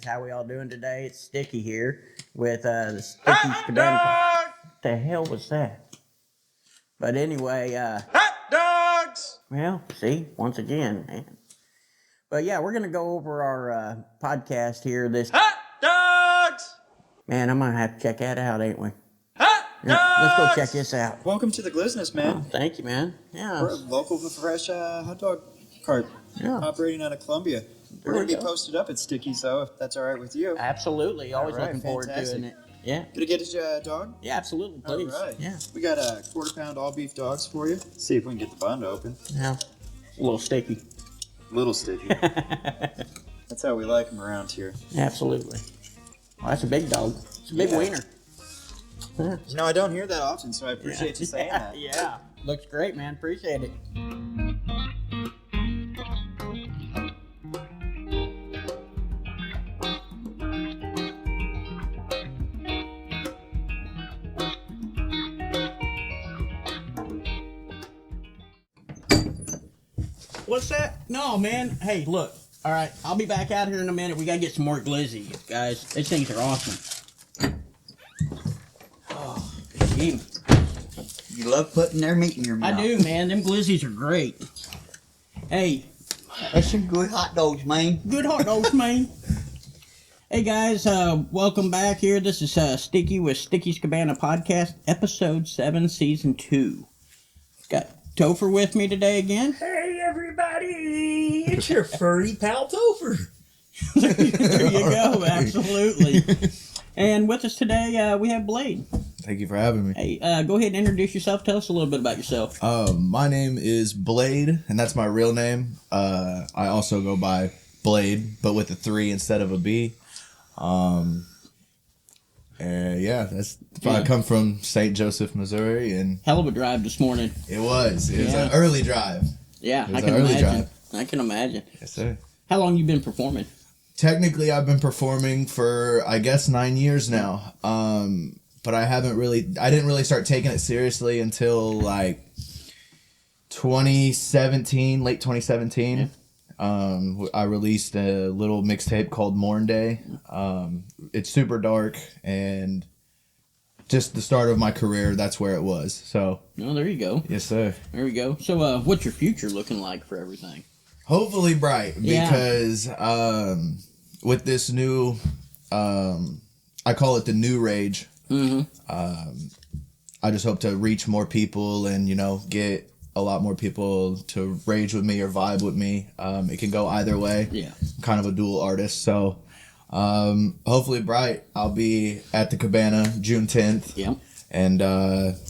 guys? How we all doing today? It's Sticky here with the Sticky's Cabana. What the hell was that? But anyway, hot dogs! Well, see, once again, man. But yeah, we're going to go over our podcast here. Hot dogs! Man, I'm going to have to check that out, ain't we? Hot Yeah, dogs! let's go check this out. Welcome to the Glizness, man. Oh, thank you, man. Yeah. We're a local fresh hot dog cart operating out of Columbia. We're going to be posted up at Sticky's, though, if that's all right with you. Absolutely. Always All right, looking forward to doing it. Yeah. Gonna get a dog? Yeah, absolutely. Please. All right. Yeah. We got a quarter-pound all-beef dogs for you. See if we can get the bun open. Yeah. A little sticky. Little sticky. That's how we like them around here. Absolutely. Well, that's a big dog. It's a big wiener. Yeah. You know, I don't hear that often, so I appreciate you saying that. Yeah. Looks great, man. Appreciate it. What's that? No, man. Hey, look. All right, I'll be back out here in a minute. We gotta get some more glizzy, guys. These things are awesome. Oh, good. You love putting their meat in your mouth. I do, man. Them glizzies are great. Hey, That's some good hot dogs, man. good hot dogs, man. Hey, guys. Welcome back here. This is Sticky with Sticky's Cabana Podcast, Episode 7, Season 2. Got Topher with me today again. Hey everybody, it's your furry pal Topher. There you go, absolutely. And with us today, we have Blade. Thank you for having me. Hey, go ahead and introduce yourself. Tell us a little bit about yourself. My name is Blade, and that's my real name. I also go by Blade, but with a 3 instead of a B. I come from St. Joseph, Missouri, and Hell of a drive this morning. it was an early drive. Yeah, It was I can an early imagine. drive. I can imagine. Yes, sir. How long you been performing? Technically, I've been performing for, I guess, 9 years now. But I didn't really start taking it seriously until like 2017, late 2017. Yeah. I released a little mixtape called Morn Day. It's super dark and just the start of my career. That's where it was. So, Oh, there you go. yes, sir. There we go. So, what's your future looking like for everything? Hopefully bright Yeah. because with this new, I call it the new rage. Mm-hmm. I just hope to reach more people and, get a lot more people to rage with me or vibe with me. It can go either way. Yeah. I'm kind of a dual artist. So hopefully bright. I'll be at the Cabana June 10th. Yeah. And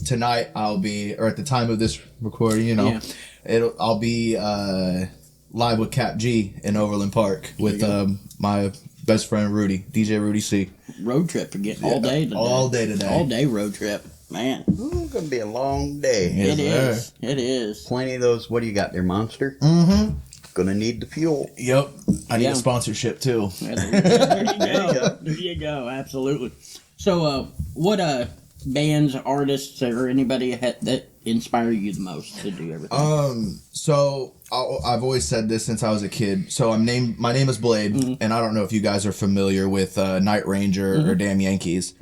tonight or at the time of this recording, I'll be live with Cap G in Overland Park with my best friend Rudy, DJ Rudy C. Road trip again. All day today. All day today. All day road trip. Man. Ooh, it's going to be a long day. Yes, It is. sir. It is. Plenty of those, what do you got there, Monster? Mm-hmm. Going to need the fuel. Yep. I need Yeah. a sponsorship too. Yeah, there you go. There you go. Absolutely. So, what bands, artists, or anybody that inspire you the most to do everything? So I've always said this since I was a kid. So my name is Blade, and I don't know if you guys are familiar with Night Ranger or Damn Yankees.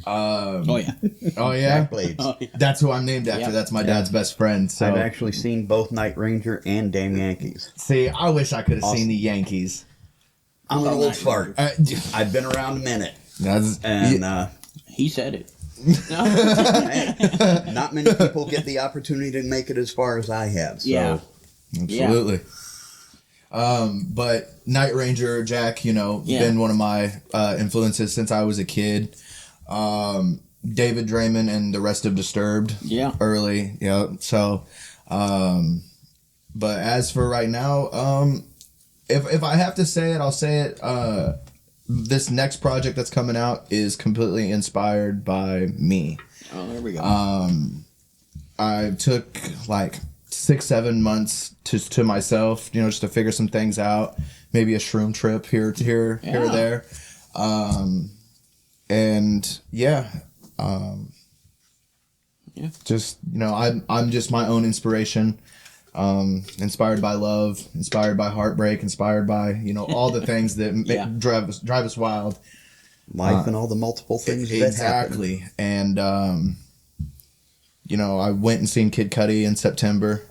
Oh yeah. Oh yeah, Blades. Oh, yeah. that's who I'm named after. Yeah. That's my dad's best friend. So I've actually seen both Night Ranger and Damn Yankees. see, I wish I could have seen the Yankees. I'm an old fart. Uh, I've been around a minute. that's And He said it. hey, not many people get the opportunity to make it as far as I have. So. Yeah. absolutely. But Night Ranger Jack, been one of my influences since I was a kid. David Draymond and the rest of Disturbed. Yeah. Early, So, but as for right now, if I have to say it, I'll say it. This next project that's coming out is completely inspired by me. Oh, there we go. I took like 6-7 months to myself, just to figure some things out. Maybe a shroom trip here or there. Just I'm just my own inspiration. inspired by love, inspired by heartbreak, inspired by, all the things that drive us wild. Life and all the multiple things that happen. Exactly. And, I went and seen Kid Cudi in September,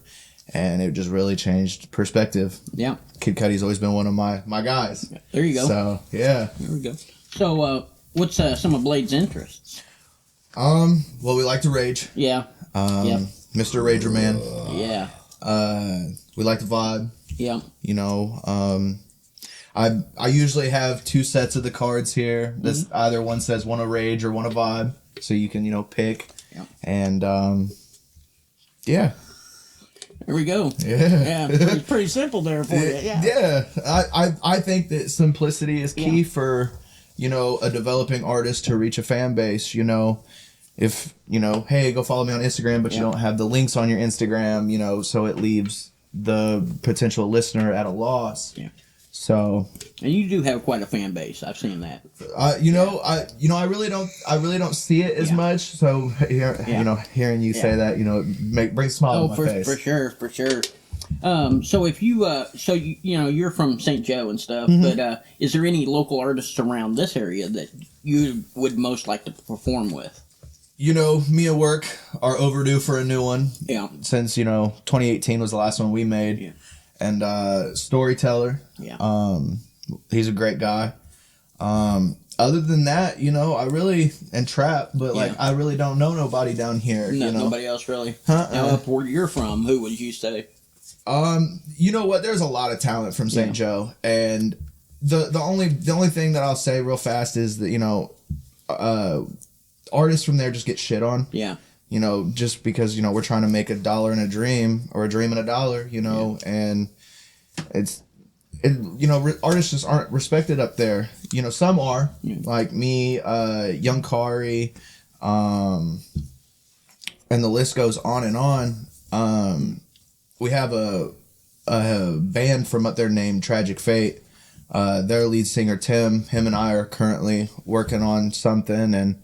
and it just really changed perspective. Yeah. Kid Cudi's always been one of my guys. There you go. So, yeah. There we go. So, what's some of Blade's interests? Well, we like to rage. Yeah. Mr. Rager Man. Yeah. We like to vibe. Yeah. I usually have 2 sets of the cards here. This either one says one a rage or one a vibe, so you can pick. Yeah. And yeah. There we go. Yeah. Yeah. Pretty simple there for you. Yeah. Yeah. I think that simplicity is key for a developing artist to reach a fan base. If hey, go follow me on Instagram, but you don't have the links on your Instagram, so it leaves the potential listener at a loss. Yeah. So, and you do have quite a fan base. I've seen that. I really don't see it as much. So hearing you say that, brings a smile on my face. For sure. So if you, you're from St. Joe and stuff, but is there any local artists around this area that you would most like to perform with? Me and Work are overdue for a new one. Yeah. Since 2018 was the last one we made. Yeah. And Storyteller. Yeah. He's a great guy. Other than that, I really and Trap, but I really don't know nobody down here. Nobody else really. Now, up where you're from, who would you say? You know what? There's a lot of talent from St. Joe, and the only thing that I'll say real fast is that artists from there just get shit on. Yeah. Just because we're trying to make $1 in a dream or a dream in $1, and artists just aren't respected up there. Some are like me, Young Kari, and the list goes on and on. We have a band from up there named Tragic Fate. Their lead singer Tim, him and I are currently working on something, and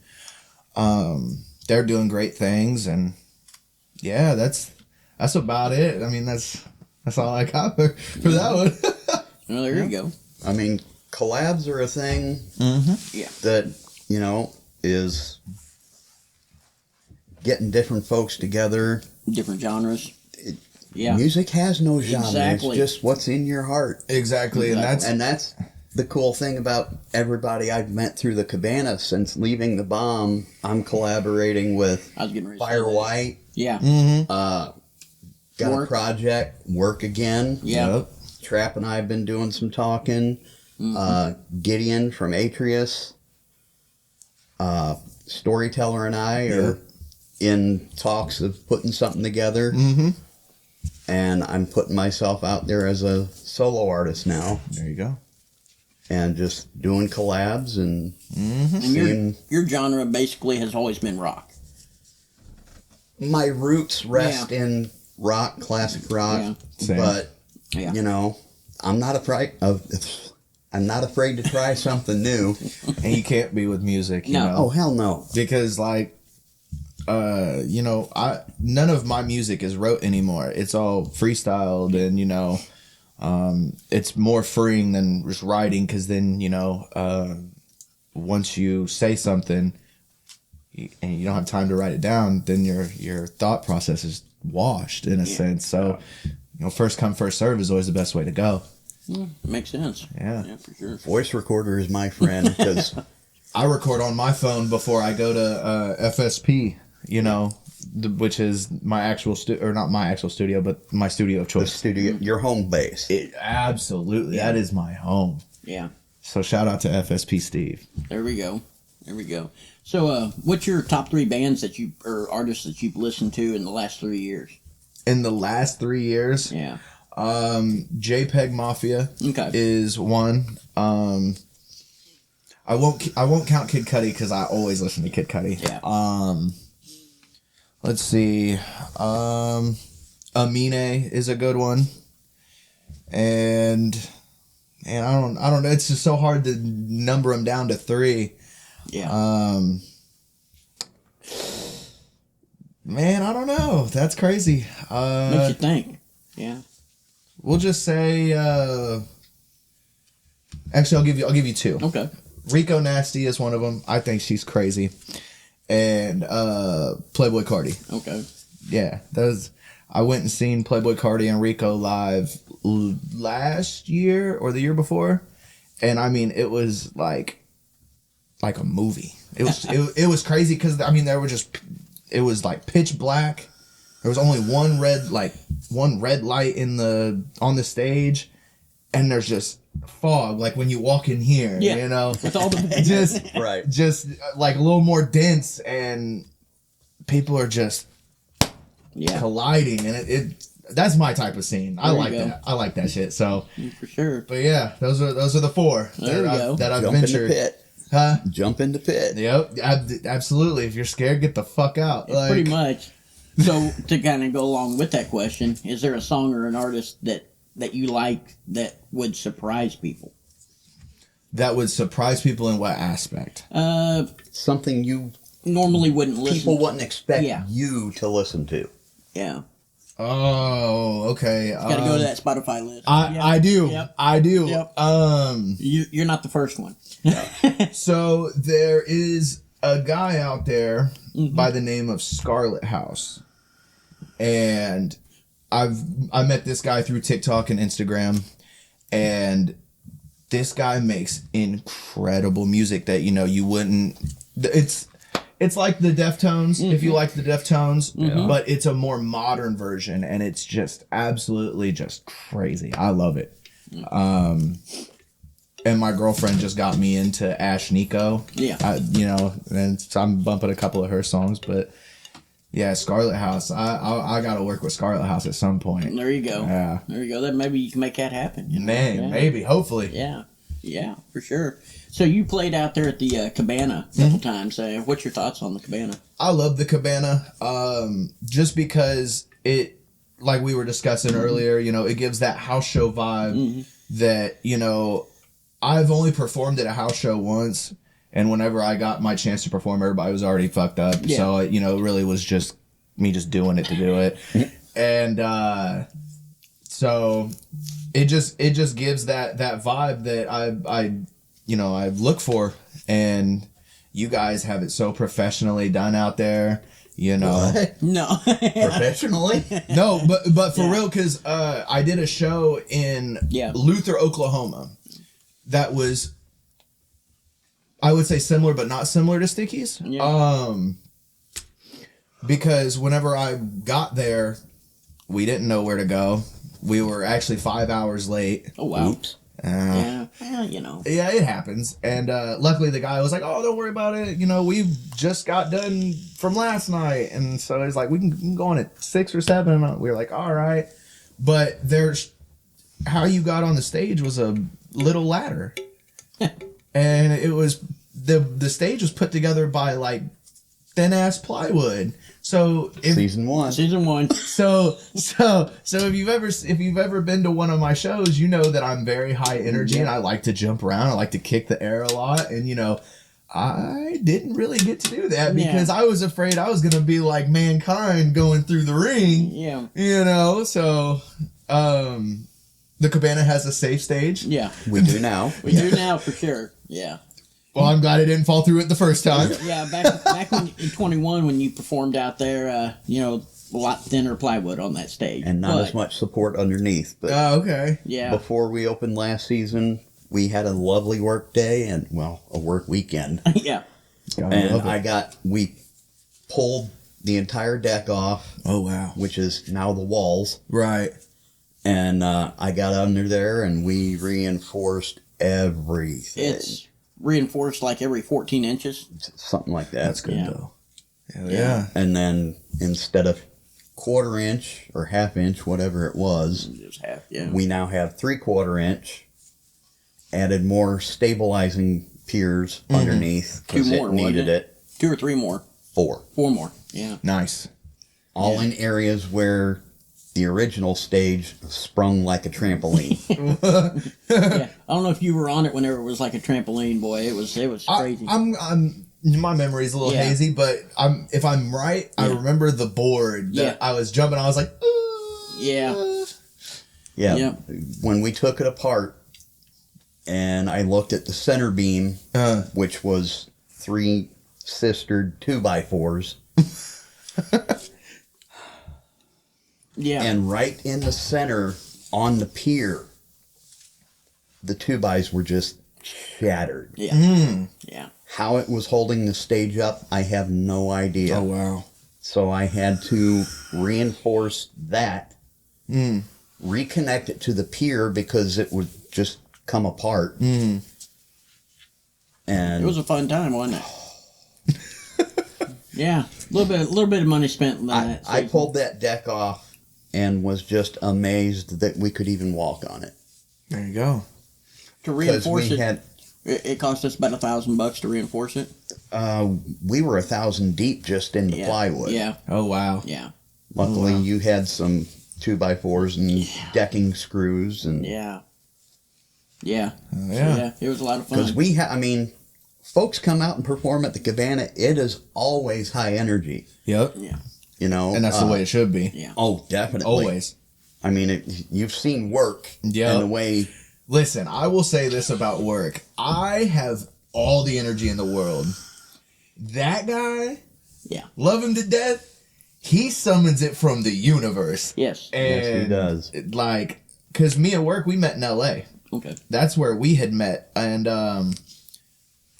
they're doing great things, and yeah, that's about it. I mean, that's all I got for that one. Well, there you go. I mean, collabs are a thing that is getting different folks together, different genres. Music has no genre. Exactly. It's just what's in your heart. Exactly. And that's the cool thing about everybody I've met through the Cabana. Since leaving the bomb, I'm collaborating with Fire White. Yeah. Got a project, Work Again. Yeah. Trap and I have been doing some talking. Gideon from Atreus. Storyteller and I are in talks of putting something together. And I'm putting myself out there as a solo artist now. There you go. And just doing collabs and and your genre basically has always been rock. My roots rest in rock, classic rock, but I'm not afraid to try something new. And you can't be with music, you know. Oh hell no. Because none of my music is wrote anymore. It's all freestyled, and it's more freeing than just writing, because then once you say something and you don't have time to write it down, then your thought process is washed in a sense. So first come first serve is always the best way to go. Makes sense. Yeah, for sure. Voice recorder is my friend, because I record on my phone before I go to FSP, which is my actual or not my actual studio, but my studio of choice. The studio, your home base. Absolutely. That is my home. Yeah. So shout out to FSP Steve. There we go. So what's your top 3 bands or artists that you've listened to in the last 3 years? In the last 3 years? Yeah. JPEG Mafia is one. I won't count Kid Cudi because I always listen to Kid Cudi. Yeah. Let's see. Amine is a good one. And I don't know. It's just so hard to number them down to 3. Yeah. Man, I don't know. That's crazy. Makes you think. Yeah. We'll just say. Actually, I'll give you two. Okay. Rico Nasty is one of them. I think she's crazy, and Playboy Cardi. Okay. Yeah, those. I went and seen Playboy Cardi and Rico live last year or the year before, and I mean it was like a movie. It was it was crazy because I mean it was like pitch black. There was only one red light on the stage, and there's just fog like when you walk in here. Yeah. You know, With all the just like a little more dense, and people are just. Yeah. Colliding, and it that's my type of scene. I like go. that. I like that shit. So For sure. but yeah, those are the four There we go. that I've Jump in the ventured. pit. Huh? Jump in the pit. Yep, absolutely. If you're scared, get the fuck out. Like, Pretty much. So to kind of go along with that question, is there a song or an artist that you like that would surprise people? that would surprise people in what aspect? Something you Normally wouldn't listen. people wouldn't expect Yeah. you to listen to. Yeah. Oh, okay. Got to go to that Spotify list. I do. Yep. I do. Yep. You're not the first one. So there is a guy out there by the name of Scarlet House, and I met this guy through TikTok and Instagram, and this guy makes incredible music that you wouldn't. It's like the Deftones, if you like the Deftones, but it's a more modern version, and it's just absolutely just crazy. I love it. And my girlfriend just got me into Ash Nico. Yeah. And so I'm bumping a couple of her songs, but yeah, Scarlet House. I got to work with Scarlet House at some point. There you go. Yeah. There you go. Then maybe you can make that happen. Man, Yeah. maybe, hopefully. Yeah. Yeah, for sure. So you played out there at the Cabana a couple times. What's your thoughts on the Cabana? I love the Cabana, just because it, like we were discussing earlier, it gives that house show vibe that, I've only performed at a house show once, and whenever I got my chance to perform, everybody was already fucked up. Yeah. So, it really was just me just doing it to do it. And so it just gives that vibe that I look for, and you guys have it so professionally done out there. What? No. Professionally? No, but for real, because I did a show in Luther, Oklahoma. That was, I would say, similar but not similar to Sticky's. Yeah. Because whenever I got there, we didn't know where to go. We were actually 5 hours late. Oh, wow. Oops. Yeah. Well, Yeah, it happens. And luckily the guy was like, "Oh, don't worry about it. We just got done from last night." And so he's like, we can go on at 6 or 7. And we were like, all right. But how you got on the stage was a little ladder. And it was, the stage was put together by like thin ass plywood. So Season 1. Season 1. So if you've ever been to one of my shows, you know that I'm very high energy and I like to jump around. I like to kick the air a lot, and I didn't really get to do that because I was afraid I was gonna be like Mankind going through the ring. Yeah. So the Cabana has a safe stage. Yeah. We do now. We do now for sure. Yeah. Well, I'm glad I didn't fall through it the first time. Yeah, back when in 21 when you performed out there, a lot thinner plywood on that stage. And not as much support underneath. But Okay. Yeah. before we opened last season, we had a lovely work day and, a work weekend. Yeah. We pulled the entire deck off. Oh, wow. Which is now the walls. Right. And I got under there and we reinforced everything. It's reinforced like every 14 inches. Something like that. That's good, Yeah. though. Yeah. And then instead of 1/4 inch or 1/2 inch, whatever it was, Just half, yeah. we now have 3/4 inch. Added more stabilizing piers underneath Two because more, it needed wasn't it. 2 or 3 more. 4. 4 more. Yeah. Nice. All in areas where the original stage sprung like a trampoline. Yeah. I don't know if you were on it whenever it was like a trampoline, boy. It was crazy. I'm my memory's a little hazy, but if I'm right, I remember the board that I was jumping. I was like, ooh. Yeah. Yeah. Yep. When we took it apart and I looked at the center beam, which was 3 sistered 2x4s. Yeah. And right in the center on the pier, the 2x were just shattered. Yeah. Yeah. How it was holding the stage up, I have no idea. Oh, wow. So I had to reinforce that, reconnect it to the pier because it would just come apart. And It was a fun time, wasn't it? Yeah. A little bit of money spent on that. I pulled that deck off and was just amazed that we could even walk on it. There you go. To reinforce we it. It cost us about $1,000 to reinforce it. We were 1,000 deep just in the plywood. Yeah. Oh, wow. Yeah. Luckily, you had some 2x4s and decking screws, and Yeah. Yeah. Oh, So, yeah. yeah. It was a lot of fun. because folks come out and perform at the Cabana. It is always high energy, Yep. Yeah. you know, And that's the way it should be. Yeah. Oh, definitely, Always. I mean, you've seen work, Yep. and the way. Listen, I will say this about work. I have all the energy in the world. That guy, Yeah. love him to death, he summons it from the universe. Yes. And Yes, he does. Like, because me at work, we met in LA. Okay. That's where we had met.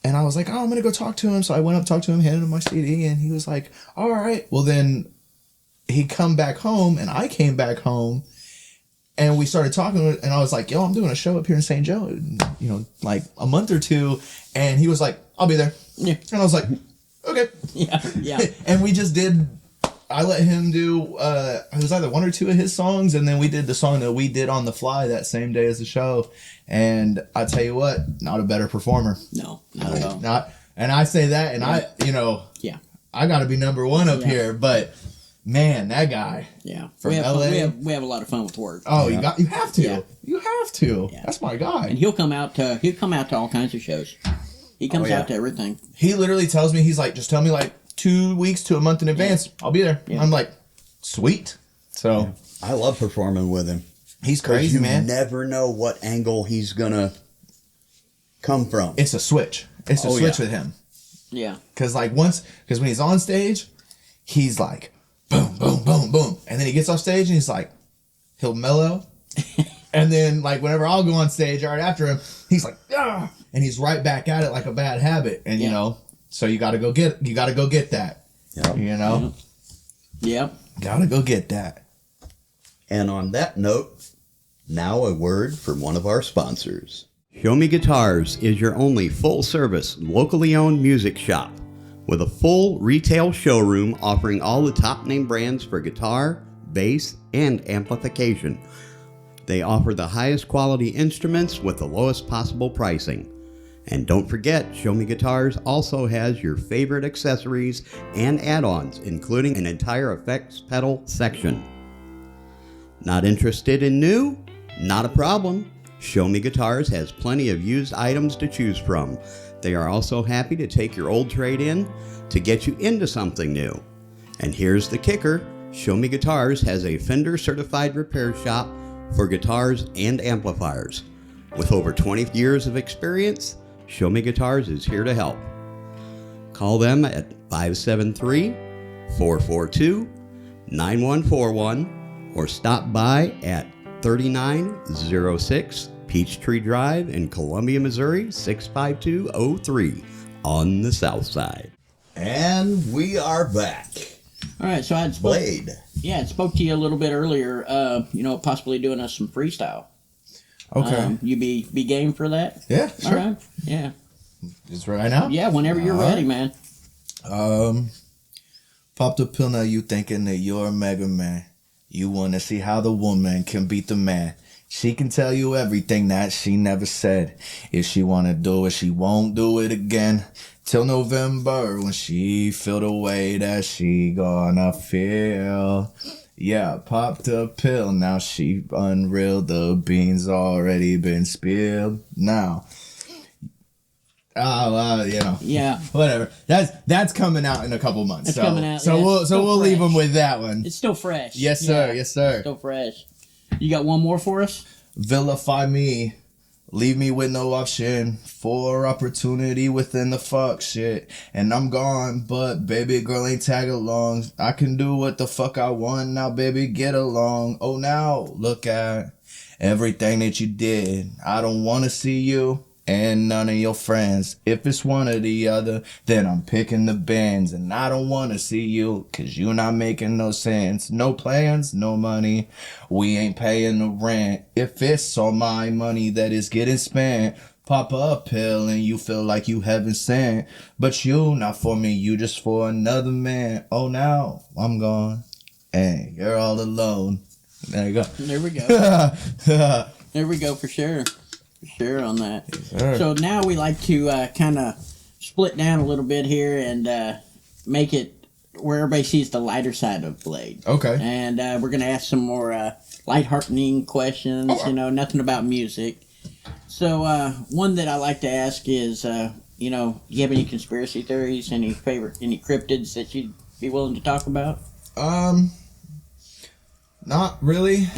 And I was like, oh, I'm going to go talk to him. So I went up, talked to him, handed him my CD, and he was like, all right. Well, then he come back home, and I came back home. And we started talking, and I was like, yo, I'm doing a show up here in St. Joe, you know, like a month or two. And he was like, I'll be there. Yeah. And I was like, okay. Yeah. Yeah. And we just I let him do, it was either 1 or 2 of his songs, and then we did the song that we did on the fly that same day as the show. And I tell you what, not a better performer. No, not at all. And I say that, and I, you know, Yeah. I got to be number 1 up Yeah. here, but man, that guy. Yeah. From we have LA. we have a lot of fun with work. Oh, you have to. Yeah. You have to. Yeah. That's my guy. And he'll come out to all kinds of shows. He comes yeah. out to everything. He literally tells me, he's like, just tell me like 2 weeks to a month in advance. I'll be there. Yeah. I'm like, sweet. So I love performing with him. he's 'Cause crazy, you man. never know what angle he's gonna come from. It's a switch. It's a Oh, switch yeah. with him. Yeah. Because when he's on stage, he's like, boom, boom, boom, boom. And then he gets off stage and he's like, he'll mellow. And then like whenever I'll go on stage right after him, he's like, ah, and he's right back at it like a bad habit. And you Yeah. know, so you gotta go get that. Yep. You know? Yep. Gotta go get that. And on that note, now a word from one of our sponsors. Show Me Guitars is your only full-service, locally owned music shop with a full retail showroom offering all the top-name brands for guitar, bass, and amplification. They offer the highest quality instruments with the lowest possible pricing. And don't forget, Show Me Guitars also has your favorite accessories and add-ons, including an entire effects pedal section. Not interested in new? Not a problem. Show Me Guitars has plenty of used items to choose from. They are also happy to take your old trade-in to get you into something new. And here's the kicker. Show Me Guitars has a Fender certified repair shop for guitars and amplifiers. With over 20 years of experience, Show Me Guitars is here to help. Call them at 573-442-9141 or stop by at 3906 Peachtree Drive in Columbia, Missouri, 65203 on the south side. And we are back. All right. So I Blade. spoke to you a little bit earlier. Possibly doing us some freestyle. Okay. You be game for that? Yeah, All sure. right. Yeah. Just right now? Yeah. Whenever you're ready, man. Pop the pill now, you thinking that you're a mega man. You wanna see how the woman can beat the man. She can tell you everything that she never said. If she wanna do it, she won't do it again. Till November when she feel the way that she gonna feel. Yeah, pop the pill, now she unreal. The beans already been spilled. Now. Yeah. Whatever. That's coming out in a couple months. It's so, coming out, So yeah. we'll Still leave fresh. them with that one. It's still fresh. Yes, sir. Yeah. Yes, sir. Still fresh. You got one more for us? Vilify me. Leave me with no option for opportunity within the fuck shit. And I'm gone, but baby girl ain't tag along. I can do what the fuck I want. Now baby get along. Oh now look at everything that you did. I don't want to see you and none of your friends. If it's one or the other, then I'm picking the bands. And I don't want to see you, cause you not making no sense. No plans, no money. We ain't paying the rent. If it's all my money that is getting spent, pop a pill and you feel like you heaven sent. But you not for me, you just for another man. Oh now I'm gone and you're all alone. There you go. There we go. There we go for sure. For sure on that. Sure. So now we like to kind of split down a little bit here and make it where everybody sees the lighter side of Blade. Okay. And we're going to ask some more lightheartening questions, nothing about music. So one that I like to ask is, do you have any conspiracy theories, any cryptids that you'd be willing to talk about? Not really.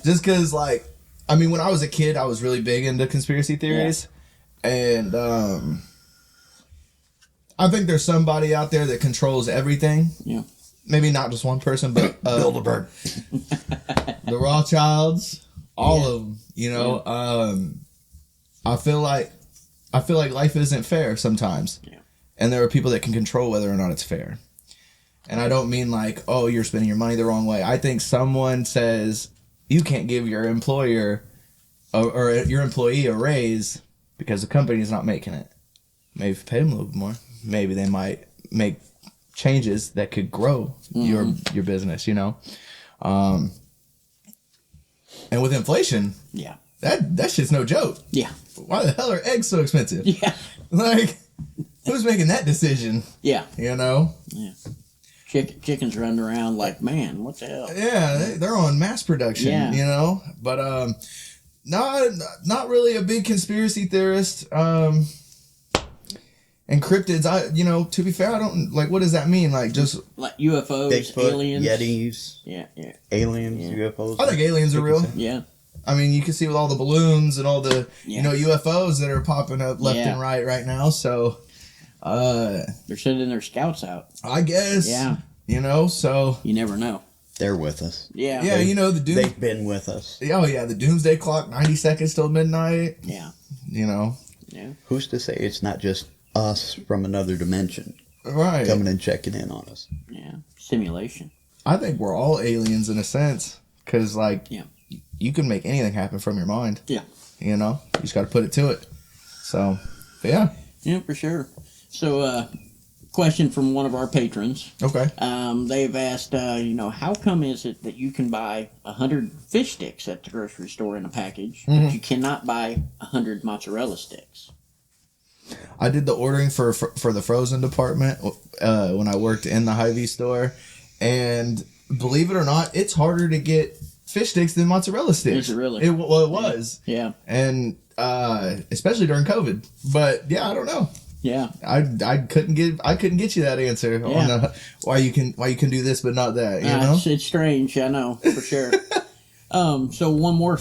Just because, when I was a kid, I was really big into conspiracy theories. Yeah. And I think there's somebody out there that controls everything. Yeah. Maybe not just one person, but Bilderberg. The Rothschilds, all of them, Yeah. I feel like life isn't fair sometimes. Yeah. And there are people that can control whether or not it's fair. And I don't mean you're spending your money the wrong way. I think someone says you can't give your employer or your employee a raise because the company is not making it. Maybe pay them a little bit more. Maybe they might make changes that could grow your business, And with inflation, yeah, that shit's no joke. Yeah. Why the hell are eggs so expensive? Yeah. Who's making that decision? Yeah. Yeah. Chickens running around man, what the hell? Yeah, they're on mass production, But not really a big conspiracy theorist. And cryptids, to be fair, I don't what does that mean? Just like UFOs, Bigfoot, aliens, Yetis, aliens, UFOs. I think aliens are real. Yeah. I mean, you can see with all the balloons and all the UFOs that are popping up left and right now. So. They're sending their scouts out. I guess. Yeah. So. You never know. They're with us. Yeah. Yeah, they've been with us. Oh, yeah, the doomsday clock, 90 seconds till midnight. Yeah. Yeah. Who's to say it's not just us from another dimension? Right. Coming and checking in on us. Yeah. Simulation. I think we're all aliens in a sense. Because, you can make anything happen from your mind. Yeah. You just got to put it to it. So, yeah. Yeah, for sure. So, question from one of our patrons. Okay. They've asked, how come is it that you can buy 100 fish sticks at the grocery store in a package, but you cannot buy 100 mozzarella sticks? I did the ordering for the frozen department when I worked in the Hy-Vee store, and believe it or not, it's harder to get fish sticks than mozzarella sticks. Is it really? It was. Yeah. And especially during COVID. But yeah, I don't know. Yeah, I couldn't get you that answer on why you can do this but not that. You know, it's strange. I know for sure. So one more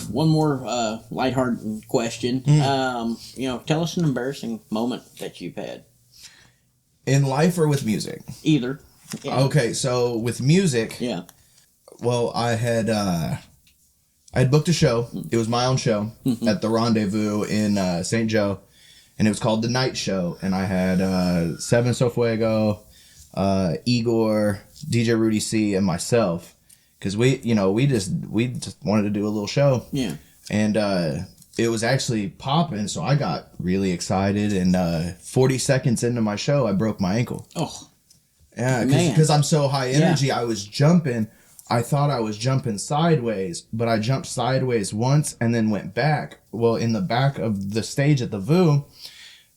lighthearted question. Tell us an embarrassing moment that you've had in life or with music. Either. Yeah. Okay, so with music, well, I had booked a show. It was my own show at the Rendezvous in St. Joe. And it was called The Night Show. And I had Seven Sofuego, Igor, DJ Rudy C, and myself. Because we just wanted to do a little show. Yeah. And it was actually popping, so I got really excited. And 40 seconds into my show, I broke my ankle. Oh. Yeah, because I'm so high energy, I was jumping. I thought I was jumping sideways, but I jumped sideways once and then went back. Well, in the back of the stage at the VU,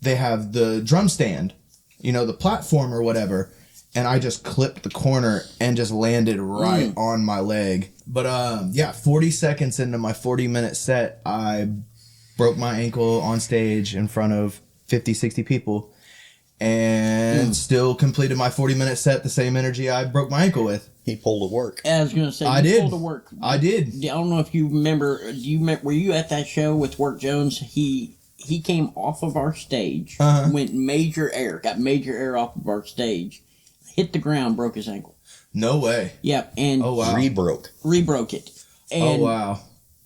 they have the drum stand, the platform or whatever, and I just clipped the corner and just landed right on my leg. But 40 seconds into my 40-minute set, I broke my ankle on stage in front of 50, 60 people. and still completed my 40-minute set the same energy I broke my ankle with. He pulled to work. I was gonna say I you did. pulled to work. I did. I don't know if you remember. Were you at that show with Work Jones? He came off of our stage, went major air, got major air off of our stage, hit the ground, broke his ankle. No way. Yep, and Oh, wow. rebroke it. And Oh, wow.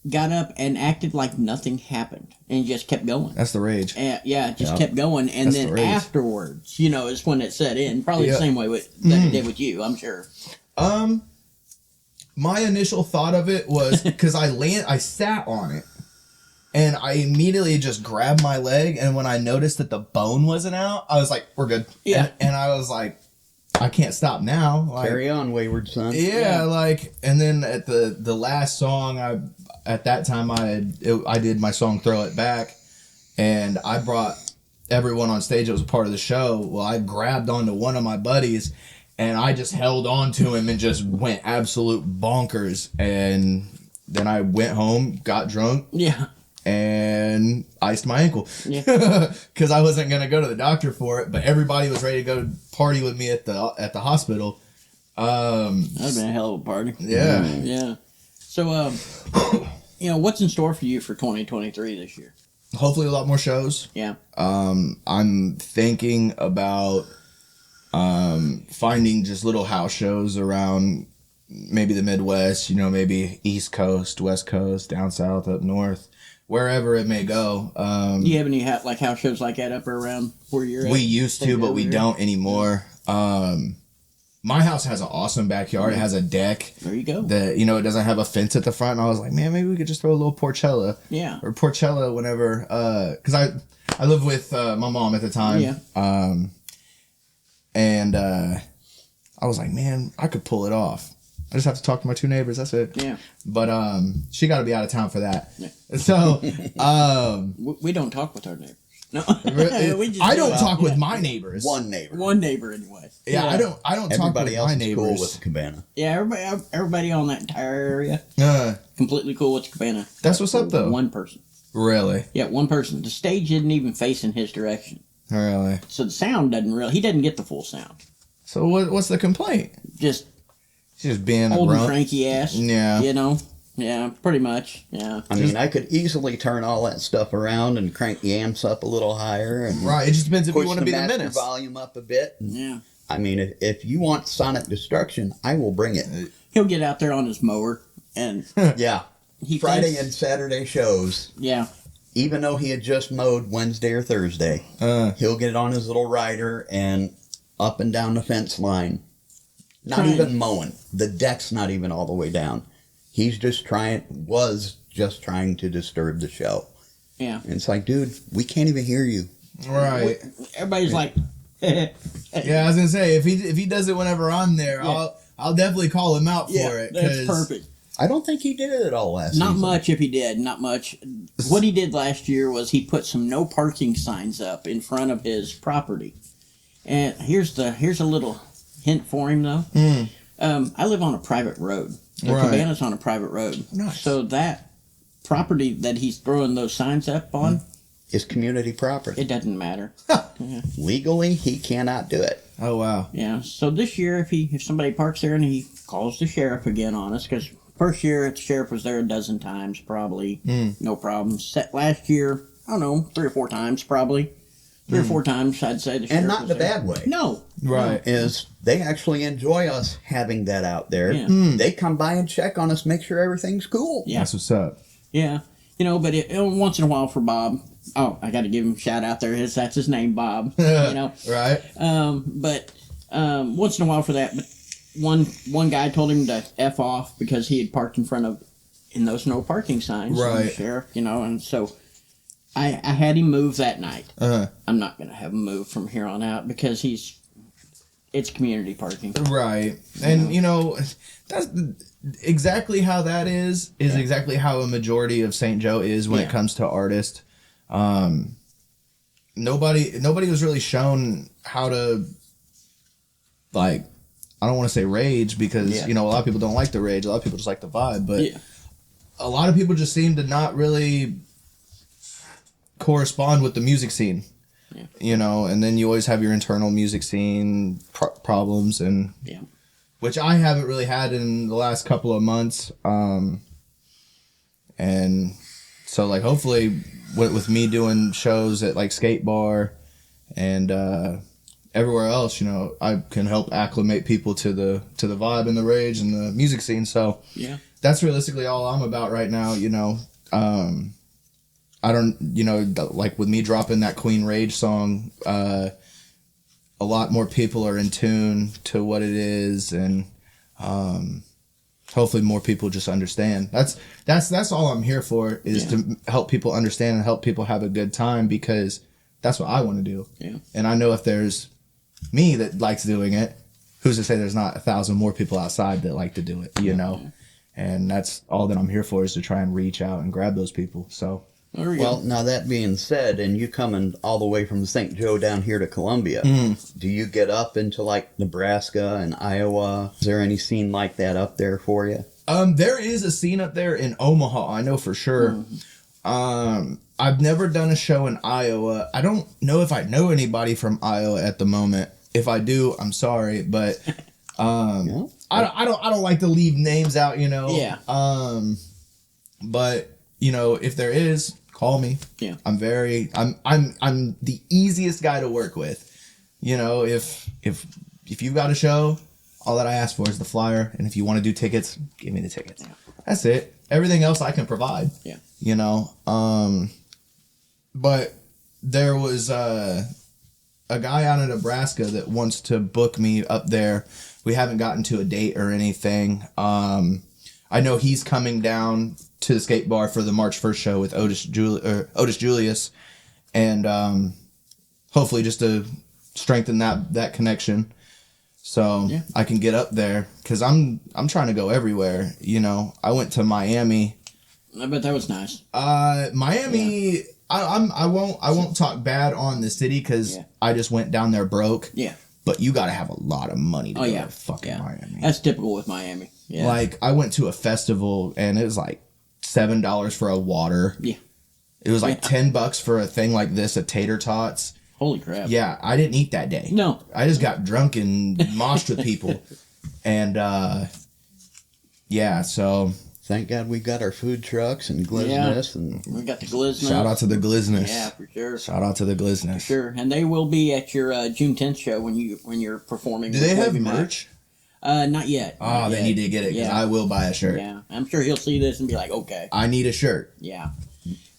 got up and acted like nothing happened and just kept going. That's the rage. And, it just kept going. And That's then the rage. afterwards, is when it set in. Probably the Yeah. same way that it did with you, I'm sure. My initial thought of it was because I sat on it, and I immediately just grabbed my leg, and when I noticed that the bone wasn't out, I was like, "We're good." Yeah. And I was like, "I can't stop now." Like, Carry on, wayward son. yeah, and then at the last song, at that time I did my song "Throw It Back," and I brought everyone on stage that was a part of the show. Well, I grabbed onto one of my buddies, and I just held on to him and just went absolute bonkers. And then I went home, got drunk, Yeah. and iced my ankle. Yeah. Because I wasn't gonna go to the doctor for it, but everybody was ready to go party with me at the hospital. That'd have been a hell of a party. Yeah. Yeah. So, what's in store for you for 2023 this year? Hopefully a lot more shows. Yeah. I'm thinking about finding just little house shows around maybe the Midwest, maybe East Coast, West Coast, down south, up north, wherever it may go. Do you have any house shows like that up or around where you're at? We used to, but we don't anymore. My house has an awesome backyard. It has a deck There you go. that, it doesn't have a fence at the front. And I was like, man, maybe we could just throw a little Porchella. Yeah. Or Porchella whenever, because I lived with my mom at the time. Yeah. And I was like, man, I could pull it off. I just have to talk to my two neighbors. That's it. Yeah. But she got to be out of town for that. Yeah. So We don't talk with our neighbors. No. We just I don't go out. talk with Yeah. my neighbors. One neighbor. One neighbor anyway. Yeah, I don't talk with Everybody else my is neighbors. cool with Cabana. Yeah, everybody on that entire area completely cool with Cabana. That's what's up, though. One person. Really? Yeah, one person. The stage isn't even facing his direction, Really? so the sound doesn't really. He doesn't get the full sound. So what's the complaint? Just She's just being a old and grunt. cranky ass. Yeah. Yeah, pretty much. Yeah. I mean, I could easily turn all that stuff around and crank the amps up a little higher and Right. It just depends if you push want to the be the master menace. volume up a bit. Yeah. I mean, if you want sonic destruction, I will bring it. He'll get out there on his mower and Yeah. he Friday thinks- and Saturday shows, Yeah. even though he had just mowed Wednesday or Thursday, he'll get on his little rider and up and down the fence line. Not Trying. even mowing. The deck's not even all the way down. He's just was just trying to disturb the show. Yeah. And it's like, dude, we can't even hear you. Right. Everybody's like, Yeah, I was gonna say if he does it whenever I'm there, Yeah. I'll definitely call him out yeah, for it. that's 'cause- perfect. I don't think he did it at all last Not season. much if he did, not much. What he did last year was he put some no parking signs up in front of his property. And here's a little hint for him though. I live on a private road. The Right. Cabana's on a private road. Nice. So that property that he's throwing those signs up on, It's community property. it doesn't matter. Legally, he cannot do it. Oh wow. Yeah. So this year, if somebody parks there and he calls the sheriff again on us, because first year the sheriff was there a dozen times, probably no problem. Last year, I don't know, 3 or 4 times, probably 3 or 4 times. I'd say the sheriff And not in was a there. bad way. No. Right. Is they actually enjoy us having that out there. Yeah. They come by and check on us, make sure everything's cool. Yeah. That's what's up. Yeah. But once in a while for Bob. Oh, I got to give him a shout out there. That's his name, Bob. Right. But once in a while for that. But one guy told him to F off because he had parked in those no parking signs. Right. And the sheriff, and so I had him move that night. I'm not going to have him move from here on out because it's community parking. Right. And that's exactly how that is exactly how a majority of St. Joe is when it comes to artists. Nobody was really shown how to, like, I don't want to say rage because a lot of people don't like the rage, a lot of people just like the vibe, but a lot of people just seem to not really correspond with the music scene. You know, and then you always have your internal music scene problems, and which I haven't really had in the last couple of months. And so, like, hopefully with me doing shows at like skate bar and everywhere else, you know, I can help acclimate people to the vibe and the rage and the music scene. So that's realistically all I'm about right now. You know, I don't, you know, like with me dropping that Queen Rage song, a lot more people are in tune to what it is, and hopefully more people just understand. That's all I'm here for, is to help people understand and help people have a good time, because that's what I want to do. Yeah. And I know if there's me that likes doing it, who's to say there's not 1,000 more people outside that like to do it, you know? And that's all that I'm here for, is to try and reach out and grab those people. So. Well, now that being said, and you coming all the way from St. Joe down here to Columbia, do you get up into like Nebraska and Iowa? Is there any scene like that up there for you? There is a scene up there in Omaha, I know for sure. I've never done a show in Iowa. I don't know if I know anybody from Iowa at the moment. If I do, I'm sorry, but I don't like to leave names out, you know. Yeah. But you know, if there is, call me. Yeah. I'm the easiest guy to work with. You know, if you've got a show, all that I ask for is the flyer, and if you want to do tickets, give me the tickets. Yeah. That's it. Everything else I can provide. Yeah. You know, but there was a guy out in Nebraska that wants to book me up there. We haven't gotten to a date or anything. I know he's coming down to the skate bar for the March 1st show with Otis Julius, and hopefully just to strengthen that connection, so I can get up there, because I'm trying to go everywhere. You know, I went to Miami. I bet that was nice. Miami. I won't talk bad on the city, because I just went down there broke. Yeah. But you got to have a lot of money to go to fucking Miami. That's typical with Miami. Yeah. Like, I went to a festival and it was like $7 for a water. Yeah. It was like $10 for a thing like this, a tater tots. Holy crap. Yeah, I didn't eat that day. No. I just got drunk and moshed with people. And, so... Thank God we got our food trucks and Glizness. And we got the Glizness. Shout out to the Glizness. Yeah, for sure. Shout out to the Glizness. For sure. And they will be at your June 10th show when you're performing. Do they have merch? Not yet. Oh, they need to get it, because I will buy a shirt. Yeah, I'm sure he'll see this and be like, okay. I need a shirt. Yeah.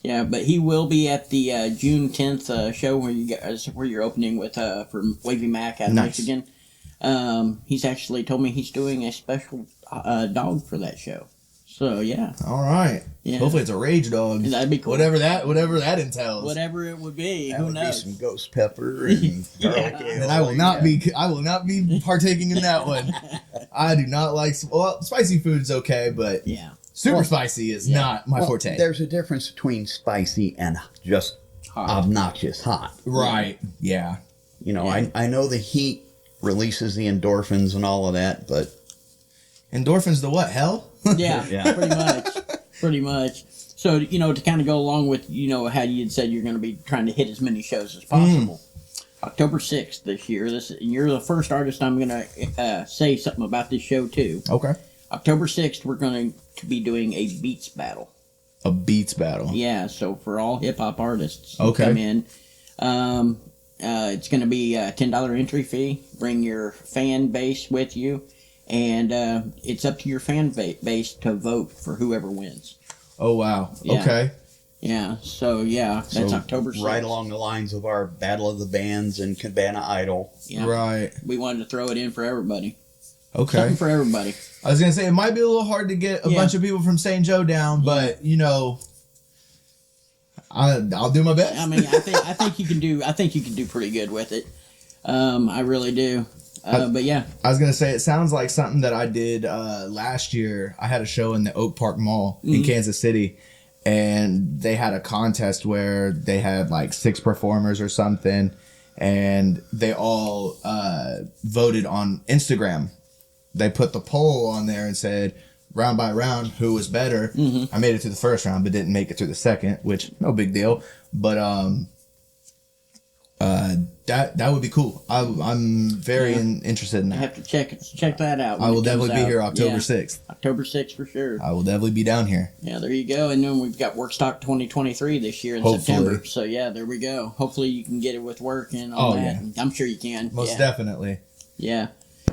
Yeah, but he will be at the June 10th show where you're opening with for Wavy Mac out of Michigan. He's actually told me he's doing a special dog for that show. So yeah. All right. Yeah. Hopefully it's a rage dog. That'd be cool. Whatever that entails. Whatever it would be. That Who would knows? be some ghost pepper and garlic. And I will not be partaking in that one. I do not like. Well, spicy food's okay, but super spicy is not my forte. There's a difference between spicy and just obnoxious hot. Right. Yeah. You know, I know the heat releases the endorphins and all of that, but endorphins to what? Hell? Yeah, pretty much. So, you know, to kind of go along with, you know, how you had said you're going to be trying to hit as many shows as possible. October 6th this year. You're the first artist I'm going to say something about this show, too. Okay. October 6th, we're going to be doing a beats battle. A beats battle? Yeah, so for all hip-hop artists who come in. It's going to be a $10 entry fee. Bring your fan base with you. And it's up to your fan base to vote for whoever wins. Oh, wow. Yeah. Okay. Yeah. So, that's October 6th. Right along the lines of our Battle of the Bands and Cabana Idol. Yeah. Right. We wanted to throw it in for everybody. Okay. Something for everybody. I was going to say, it might be a little hard to get a bunch of people from St. Joe down, but, you know, I'll do my best. I mean, I think you can do pretty good with it. I really do. But yeah, I was gonna say, it sounds like something that I did last year. I had a show in the Oak Park Mall in Kansas City, and they had a contest where they had like 6 performers or something, and they all voted on Instagram. They put the poll on there and said, round by round, who was better. I made it to the first round, but didn't make it to the second, which no big deal. But That would be cool. I'm very interested in I that. have to check that out. I when will it comes definitely be out. here October Yeah. 6th. October 6th for sure. I will definitely be down here. Yeah, there you go. And then we've got Workstock 2023 this year in Hopefully. September. So yeah, there we go. Hopefully you can get it with work and all that. yeah. I'm sure you can. Most definitely. Yeah.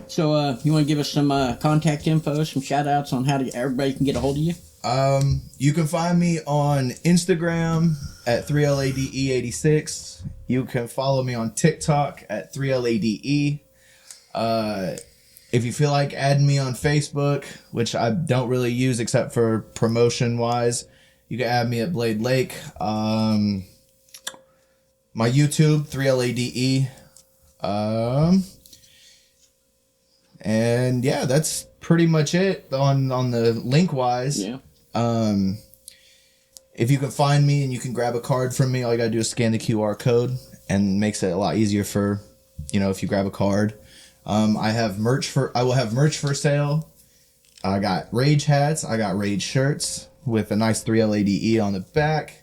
So you want to give us some contact info, some shout outs on how everybody can get a hold of you? You can find me on Instagram at 3LADE86. You can follow me on TikTok at 3LADE. If you feel like adding me on Facebook, which I don't really use except for promotion wise, you can add me at Blade Lake. My YouTube, 3LADE. And yeah, that's pretty much it on the link wise. Yeah. If you can find me and you can grab a card from me, all you gotta do is scan the QR code, and makes it a lot easier for, if you grab a card. I will have merch for sale. I got Rage hats. I got Rage shirts with a nice 3LADE on the back.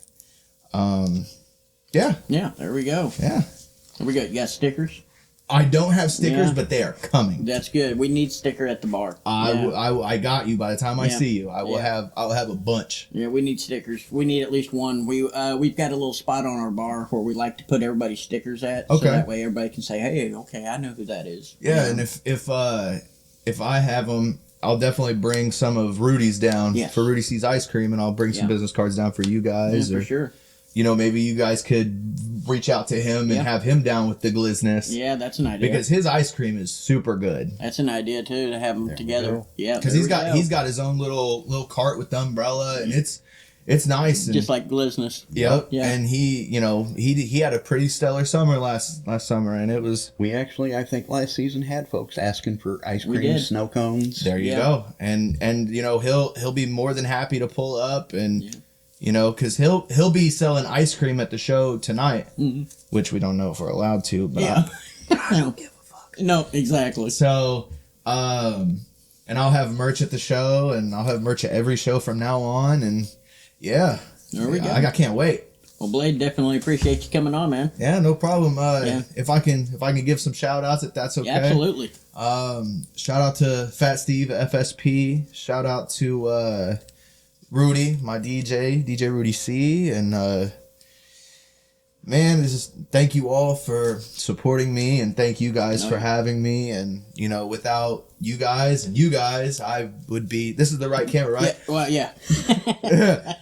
Yeah. Yeah, there we go. Yeah. There we go. You got stickers? I don't have stickers, Yeah. but they are coming. That's good. We need sticker at the bar. I got you. By the time I Yeah. see you, I'll have a bunch. Yeah, we need stickers. We need at least one. We've got a little spot on our bar where we like to put everybody's stickers at. Okay. So that way everybody can say, "Hey, okay, I know who that is." Yeah, and if I have them, I'll definitely bring some of Rudy's down for Rudy C's ice cream, and I'll bring some business cards down for you guys. for sure. Maybe you guys could reach out to him and have him down with the glizness. Yeah, that's an idea. Because his ice cream is super good. That's an idea too to have them together. Yeah, Because he's got his own little cart with the umbrella, and it's nice. And, just like Glizness. Yep. Yeah. And he had a pretty stellar summer last summer, and it was. We actually, I think, last season had folks asking for ice We cream, did. snow cones. There you go. And he'll be more than happy to pull up and. Because he'll be selling ice cream at the show tonight, which we don't know if we're allowed to. But I don't give a fuck. No, exactly. So, and I'll have merch at the show, and I'll have merch at every show from now on, and There we go. I can't wait. Well, Blade, definitely appreciate you coming on, man. Yeah, no problem. If I can give some shout outs, if that's okay. Yeah, absolutely. Shout out to Fat Steve at FSP. Shout out to Rudy, my DJ Rudy C, and man, thank you all for supporting me, and thank you guys for having me. And without you guys, I would be. This is the right camera, right? Yeah, well, yeah.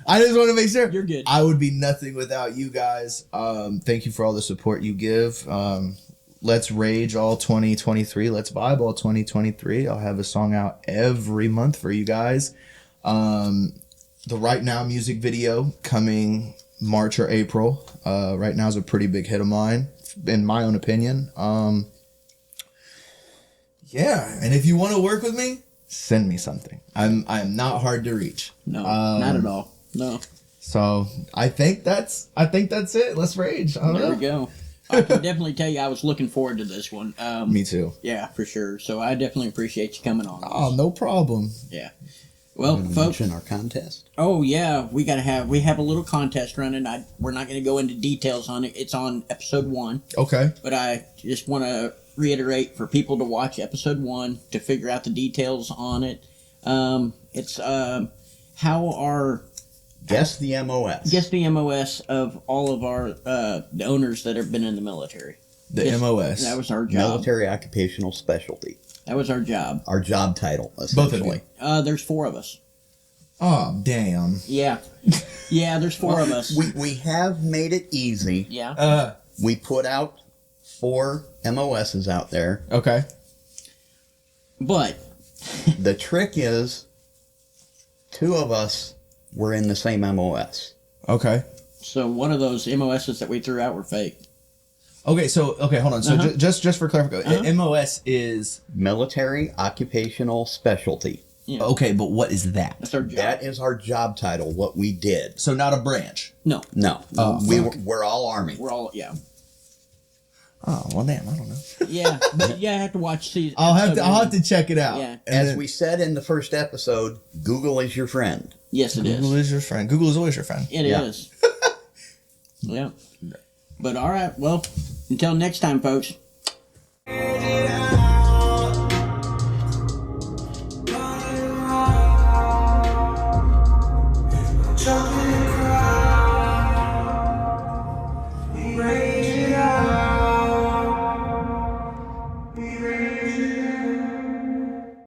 I just want to make sure You're good. I would be nothing without you guys. Thank you for all the support you give. Let's rage all 2023. Let's vibe all 2023. I'll have a song out every month for you guys. The Right Now music video coming March or April. Right Now is a pretty big hit of mine, in my own opinion. Yeah, and if you want to work with me, send me something. I am not hard to reach. No, not at all. No. So I think that's it. Let's rage. I don't There know. we go. I can definitely tell you I was looking forward to this one. Me too. Yeah, for sure. So I definitely appreciate you coming on. Oh, no problem. Yeah. Well, folks. Mention our contest. Oh yeah, we have a little contest running. We're not going to go into details on it. It's on episode 1. Okay. But I just want to reiterate for people to watch episode 1 to figure out the details on it. It's how our Guess the MOS. guess the MOS of all of our the owners that have been in the military. The Yes, MOS. That was our job. Military Occupational Specialty. That was our job. Our job title, Both essentially. of you. There's 4 of us. Oh, damn. Yeah. Yeah, there's 4 of us. We have made it easy. Yeah. We put out 4 MOSs out there. Okay. But The trick is 2 of us were in the same MOS. Okay. so one of those MOSs that we threw out were fake. Okay, hold on. So Uh-huh. just for clarification, MOS is Military Occupational Specialty. Yeah. okay, but what is that? That's our job. That is our job title, what we did. So not a branch. No. No, we're all Army. We're all, yeah. Oh well, damn, I don't know. Yeah. But yeah, I have to watch season. I'll have episode to check it out. Yeah. And As then- we said in the first episode, Google is your friend. Yes, it is. Google is your friend. Google is always your friend. It Yeah. is. Yeah. But all right, well, Until next time, folks.